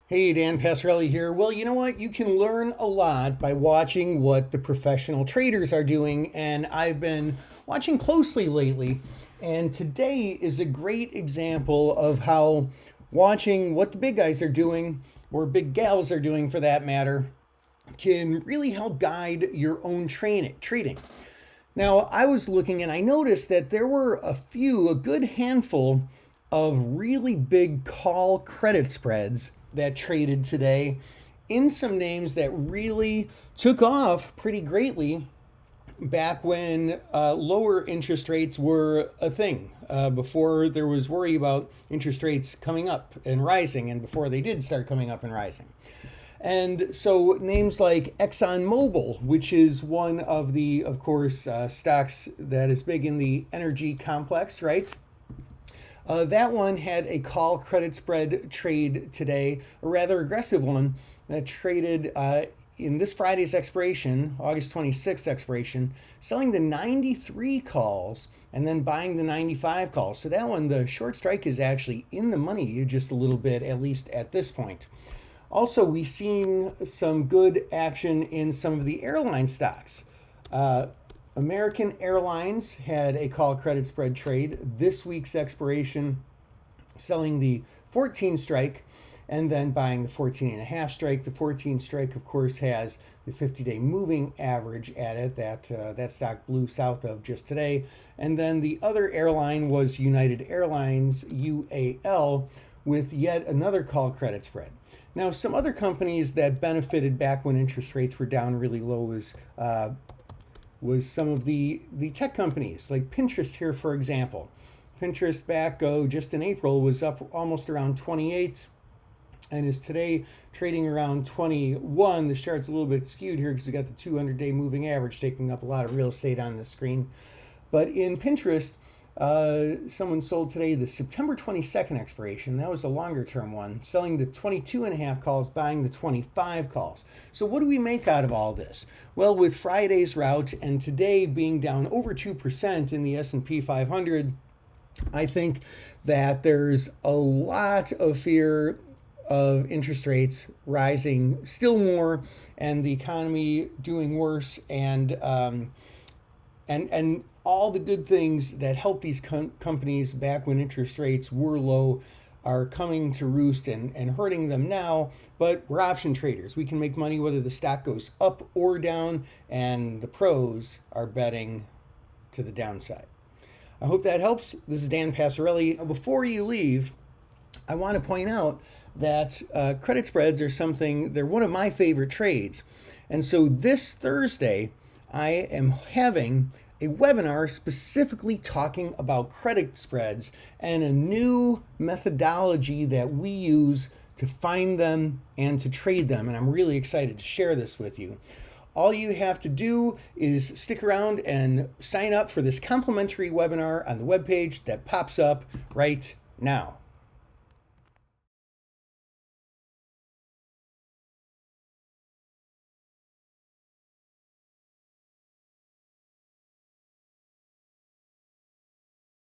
Hey, Dan Passarelli here. Well, you know what? You can learn a lot by watching what the professional traders are doing, and I've been watching closely lately. And today is a great example of how watching what the big guys are doing, or big gals are doing for that matter, can really help guide your own trading. Now, I was looking and I noticed that there were a good handful of really big call credit spreads that traded today in some names that really took off pretty greatly back when lower interest rates were a thing, before there was worry about interest rates coming up and rising, and before they did start coming up and rising. And so names like ExxonMobil, which is one of the, of course, stocks that is big in the energy complex, right? That one had a call credit spread trade today, a rather aggressive one that traded in this Friday's expiration, August 26th expiration, selling the 93 calls and then buying the 95 calls. So that one, the short strike is actually in the money just a little bit, at least at this point. Also, we've seen some good action in some of the airline stocks. American Airlines had a call credit spread trade this week's expiration, selling the 14 strike and then buying the 14 and a half strike. The 14 strike, of course, has the 50-day moving average at it that stock blew south of just today. And then the other airline was United Airlines, UAL, with yet another call credit spread. Now, some other companies that benefited back when interest rates were down really low was some of the tech companies like Pinterest here, for example. Pinterest back just in April was up almost around 28 and is today trading around 21. The chart's a little bit skewed here because we got the 200-day moving average taking up a lot of real estate on the screen. But in Pinterest, someone sold today the September 22nd expiration. That was a longer term one, selling the 22 and a half calls, buying the 25 calls. So what do we make out of all this? Well, with Friday's rout and today being down over 2% in the S&P 500, I think that there's a lot of fear of interest rates rising still more and the economy doing worse, and all the good things that helped these companies back when interest rates were low are coming to roost and hurting them now. But we're option traders. We can make money whether the stock goes up or down, and the pros are betting to the downside. I hope that helps. This is Dan Passarelli. Before you leave, I want to point out that credit spreads are they're one of my favorite trades. And so this Thursday, I am having a webinar specifically talking about credit spreads and a new methodology that we use to find them and to trade them. And I'm really excited to share this with you. All you have to do is stick around and sign up for this complimentary webinar on the webpage that pops up right now.